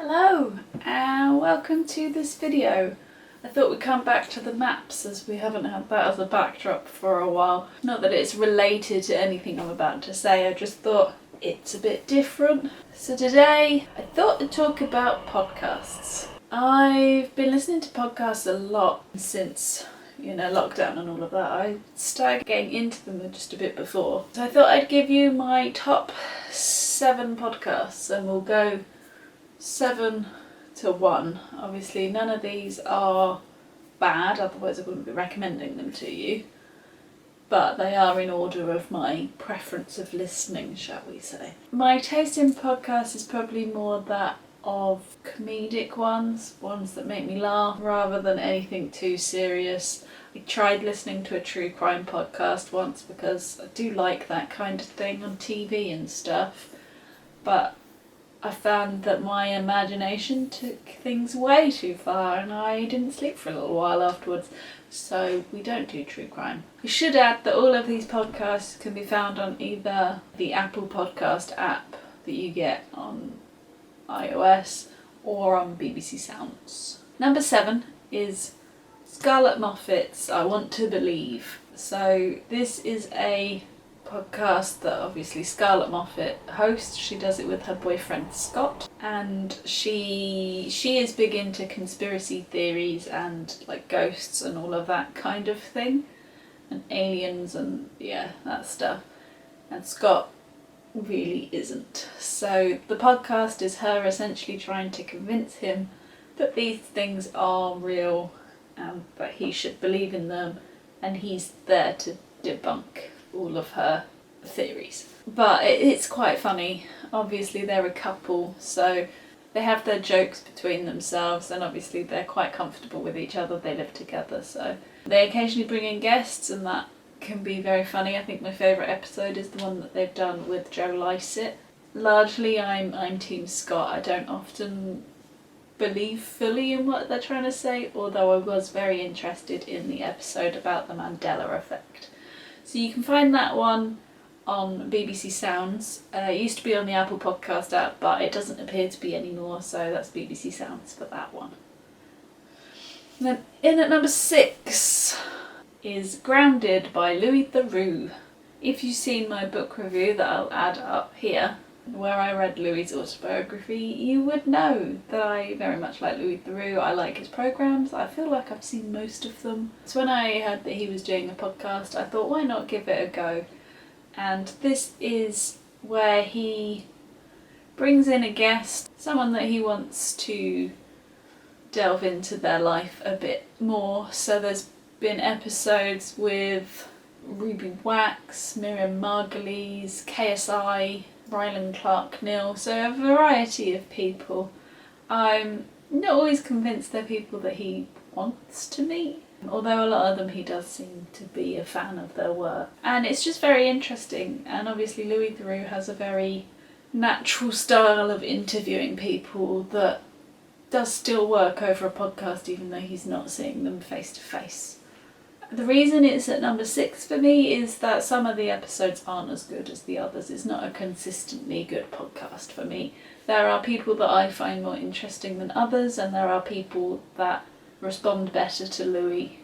Hello and welcome to this video. I thought we'd come back to the maps as we haven't had that as a backdrop for a while. Not that it's related to anything I'm about to say, I just thought it's a bit different. So today I thought to talk about podcasts. I've been listening to podcasts a lot since lockdown and all of that. I started getting into them just a bit before. So I thought I'd give you my top 7 podcasts and we'll go 7 to 1. Obviously none of these are bad, otherwise I wouldn't be recommending them to you. But they are in order of my preference of listening, shall we say. My taste in podcasts is probably more that of comedic ones that make me laugh rather than anything too serious. I tried listening to a true crime podcast once because I do like that kind of thing on TV and stuff, but I found that my imagination took things way too far and I didn't sleep for a little while afterwards, so we don't do true crime. We should add that all of these podcasts can be found on either the Apple Podcast app that you get on iOS or on BBC Sounds. Number 7 is Scarlett Moffat's I Want to Believe. So this is a podcast that obviously Scarlett Moffat hosts. She does it with her boyfriend Scott, and she is big into conspiracy theories and like ghosts and all of that kind of thing, and aliens and that stuff, and Scott really isn't. So the podcast is her essentially trying to convince him that these things are real and that he should believe in them, and he's there to debunk all of her theories. But it's quite funny. Obviously they're a couple, so they have their jokes between themselves, and obviously they're quite comfortable with each other. They live together, so they occasionally bring in guests and that can be very funny. I think my favourite episode is the one that they've done with Joe Lycett. Largely I'm Team Scott. I don't often believe fully in what they're trying to say, although I was very interested in the episode about the Mandela effect. So you can find that one on BBC Sounds. It used to be on the Apple Podcast app, but it doesn't appear to be anymore, so that's BBC Sounds for that one. And then in at number 6 is Grounded by Louis Theroux. If you've seen my book review that I'll add up here, where I read Louis' autobiography, you would know that I very much like Louis Theroux. I like his programmes. I feel like I've seen most of them. So when I heard that he was doing a podcast, I thought, why not give it a go? And this is where he brings in a guest, someone that he wants to delve into their life a bit more. So there's been episodes with Ruby Wax, Miriam Margolyes, KSI, Ryland Clark Neal, so a variety of people. I'm not always convinced they're people that he wants to meet, although a lot of them he does seem to be a fan of their work. And it's just very interesting, and obviously Louis Theroux has a very natural style of interviewing people that does still work over a podcast even though he's not seeing them face to face. The reason it's at number 6 for me is that some of the episodes aren't as good as the others. It's not a consistently good podcast for me. There are people that I find more interesting than others, and there are people that respond better to Louis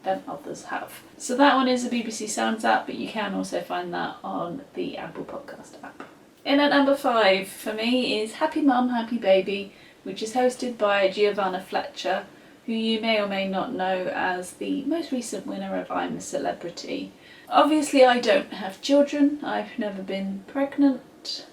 than others have. So that one is a BBC Sounds app, but you can also find that on the Apple Podcast app. In at number 5 for me is Happy Mum, Happy Baby, which is hosted by Giovanna Fletcher, who you may or may not know as the most recent winner of I'm a Celebrity. Obviously I don't have children, I've never been pregnant,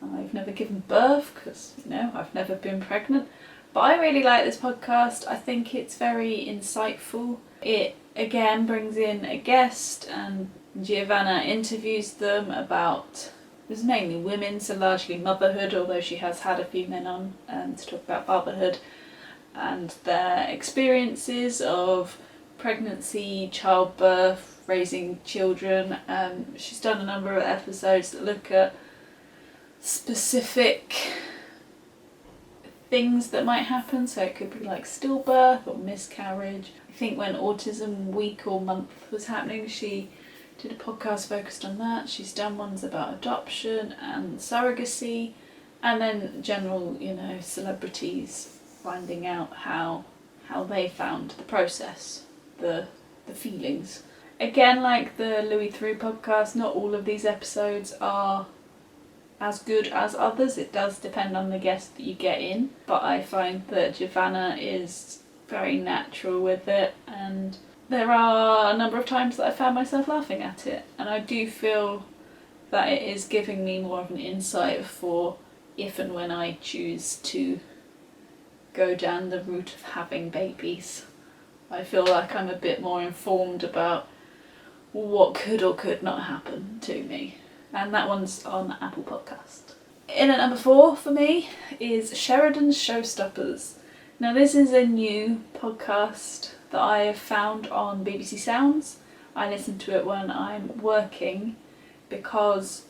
I've never given birth because, I've never been pregnant, but I really like this podcast. I think it's very insightful. It again brings in a guest and Giovanna interviews them about, it's mainly women, so largely motherhood, although she has had a few men on to talk about motherhood and their experiences of pregnancy, childbirth, raising children. She's done a number of episodes that look at specific things that might happen, so it could be like stillbirth or miscarriage. I think when Autism Week or Month was happening, she did a podcast focused on that. She's done ones about adoption and surrogacy, And then general, celebrities finding out how they found the process, the feelings. Again, like the Louis Theroux podcast, not all of these episodes are as good as others. It does depend on the guest that you get in, but I find that Giovanna is very natural with it, and there are a number of times that I found myself laughing at it, and I do feel that it is giving me more of an insight for if and when I choose to go down the route of having babies. I feel like I'm a bit more informed about what could or could not happen to me. And that one's on Apple Podcast. In at number 4 for me is Sheridan's Showstoppers. Now this is a new podcast that I have found on BBC Sounds. I listen to it when I'm working because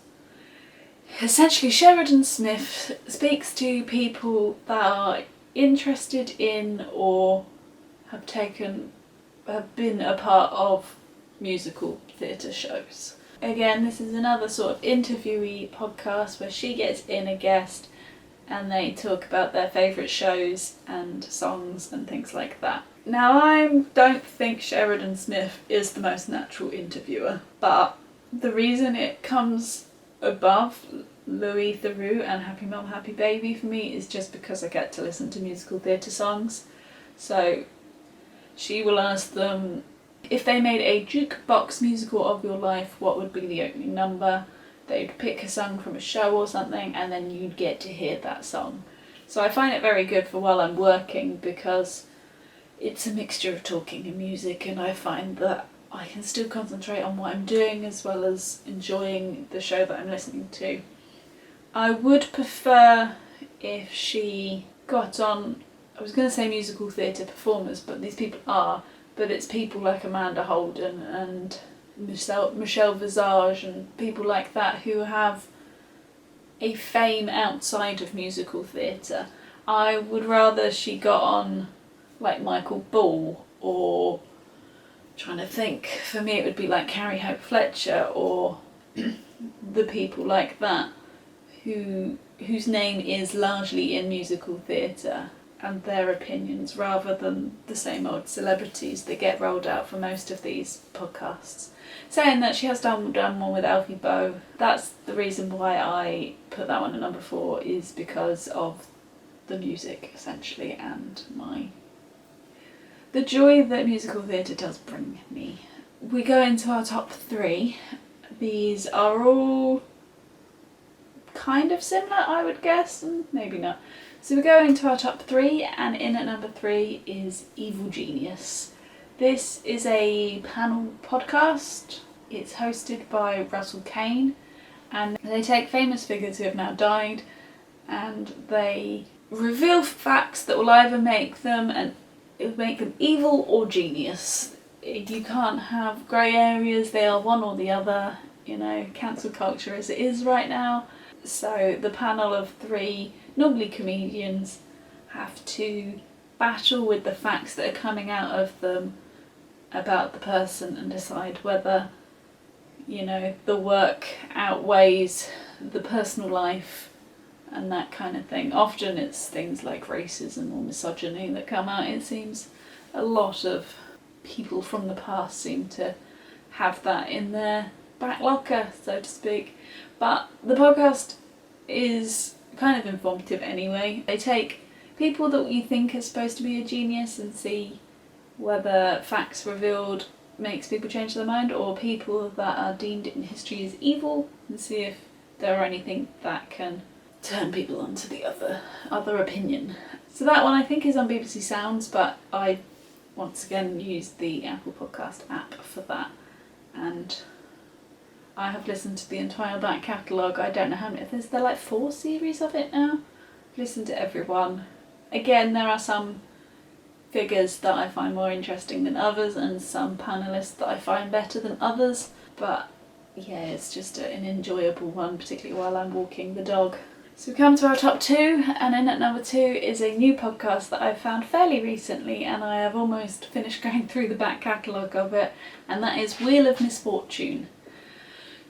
essentially Sheridan Smith speaks to people that are interested in or have been a part of musical theatre shows. Again, this is another sort of interviewee podcast where she gets in a guest and they talk about their favourite shows and songs and things like that. Now, I don't think Sheridan Smith is the most natural interviewer, but the reason it comes above Louis Theroux and Happy Mum, Happy Baby for me is just because I get to listen to musical theatre songs. So she will ask them, if they made a jukebox musical of your life, what would be the opening number? They'd pick a song from a show or something, and then you'd get to hear that song. So I find it very good for while I'm working because it's a mixture of talking and music, and I find that I can still concentrate on what I'm doing as well as enjoying the show that I'm listening to. I would prefer if she got on, I was going to say musical theatre performers, but these people are, but it's people like Amanda Holden and Michelle Visage and people like that who have a fame outside of musical theatre. I would rather she got on like Michael Ball, or trying to think, for me it would be like Carrie Hope Fletcher or the people like that whose name is largely in musical theatre, and their opinions, rather than the same old celebrities that get rolled out for most of these podcasts. Saying that, she has done one with Alfie Boe. That's the reason why I put that one at number 4, is because of the music essentially, and the joy that musical theatre does bring me. We go into our top 3. These are all kind of similar, I would guess, and maybe not. So we go into our top 3, and in at number 3 is Evil Genius. This is a panel podcast. It's hosted by Russell Kane, and they take famous figures who have now died and they reveal facts that will either make them evil or genius. You can't have grey areas, they are one or the other, cancel culture as it is right now. So the panel of 3, normally comedians, have to battle with the facts that are coming out of them about the person and decide whether, the work outweighs the personal life and that kind of thing. Often it's things like racism or misogyny that come out. It seems a lot of people from the past seem to have that in their back locker, so to speak. But the podcast is kind of informative anyway. They take people that you think are supposed to be a genius and see whether facts revealed makes people change their mind, or people that are deemed in history as evil, and see if there are anything that can turn people onto the other opinion. So that one I think is on BBC Sounds, but I once again used the Apple Podcast app for that, and I have listened to the entire back catalogue. I don't know how many, is there like 4 series of it now? I've listened to every one. Again, there are some figures that I find more interesting than others, and some panellists that I find better than others, but yeah, it's just an enjoyable one, particularly while I'm walking the dog. So we come to our top 2, and in at number 2 is a new podcast that I found fairly recently, and I have almost finished going through the back catalogue of it, and that is Wheel of Misfortune.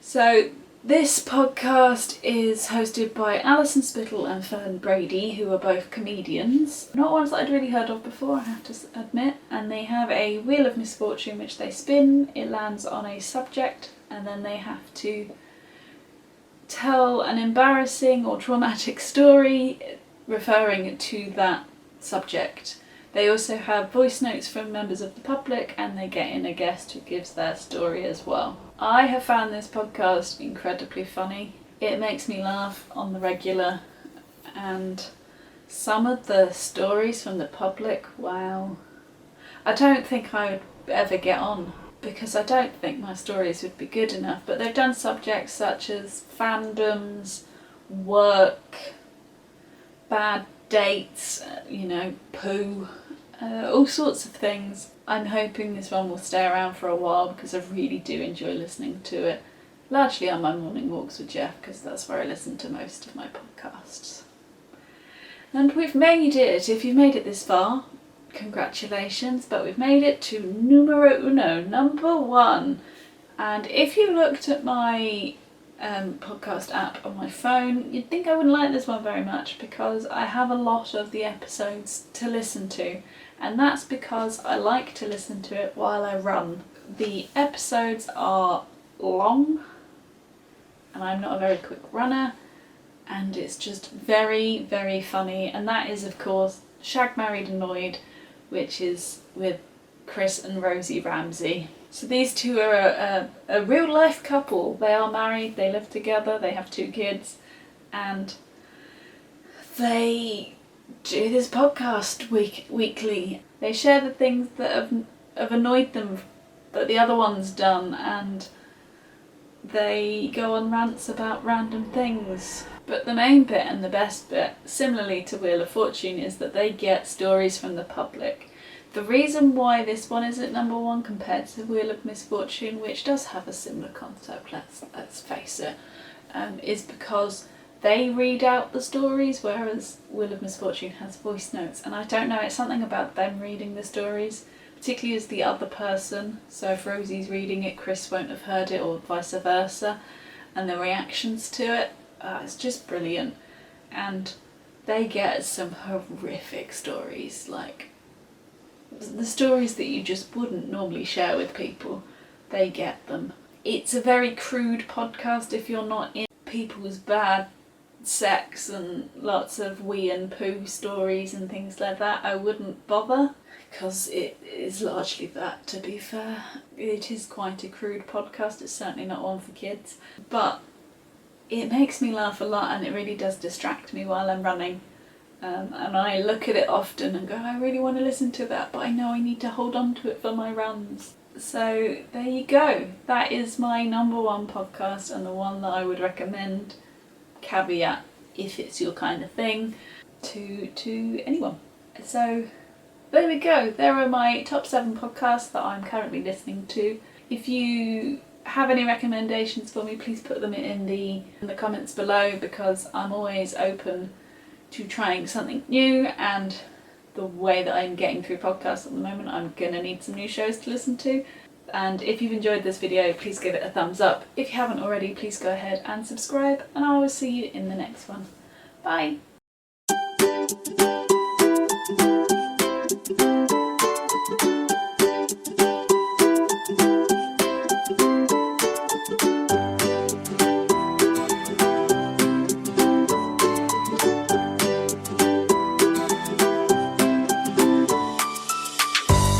So This podcast is hosted by Alison Spittle and Fern Brady, who are both comedians. Not ones that I'd really heard of before, I have to admit. And they have a wheel of misfortune which they spin. It lands on a subject and then they have to tell an embarrassing or traumatic story referring to that subject. They also have voice notes from members of the public and they get in a guest who gives their story as well. I have found this podcast incredibly funny. It makes me laugh on the regular, and some of the stories from the public, wow. I don't think I would ever get on because I don't think my stories would be good enough, but they've done subjects such as fandoms, work, bad dates, poo, all sorts of things. I'm hoping this one will stay around for a while because I really do enjoy listening to it. Largely on my morning walks with Jeff because that's where I listen to most of my podcasts. And we've made it, if you've made it this far, congratulations, but we've made it to numero uno, number one. And if you looked at my podcast app on my phone, you'd think I wouldn't like this one very much because I have a lot of the episodes to listen to, and that's because I like to listen to it while I run. The episodes are long and I'm not a very quick runner, and it's just very, very funny, and that is of course Shagged, Married, Annoyed, which is with Chris and Rosie Ramsey. So these two are a real life couple. They are married, they live together, they have 2 kids, and they do this podcast weekly. They share the things that have annoyed them that the other one's done, and they go on rants about random things. But the main bit and the best bit, similarly to Wheel of Fortune, is that they get stories from the public. The reason why this one is at number one compared to Wheel of Misfortune, which does have a similar concept, let's face it, is because they read out the stories, whereas Wheel of Misfortune has voice notes. And I don't know, it's something about them reading the stories, particularly as the other person. So if Rosie's reading it, Chris won't have heard it, or vice versa. And the reactions to it, it's just brilliant. And they get some horrific stories, like the stories that you just wouldn't normally share with people. They get them. It's a very crude podcast if you're not in people's bad sex and lots of wee and poo stories and things like that. I wouldn't bother because it is largely that, to be fair. It is quite a crude podcast. It's certainly not one for kids, but it makes me laugh a lot and it really does distract me while I'm running. And I look at it often and go, I really want to listen to that, but I know I need to hold on to it for my runs. So there you go. That is my number one podcast and the one that I would recommend, caveat, if it's your kind of thing, to anyone. So there we go. There are my top 7 podcasts that I'm currently listening to. If you have any recommendations for me, please put them in the comments below, because I'm always open to trying something new, and the way that I'm getting through podcasts at the moment, I'm gonna need some new shows to listen to. And if you've enjoyed this video, please give it a thumbs up. If you haven't already, please go ahead and subscribe, and I will see you in the next one. Bye!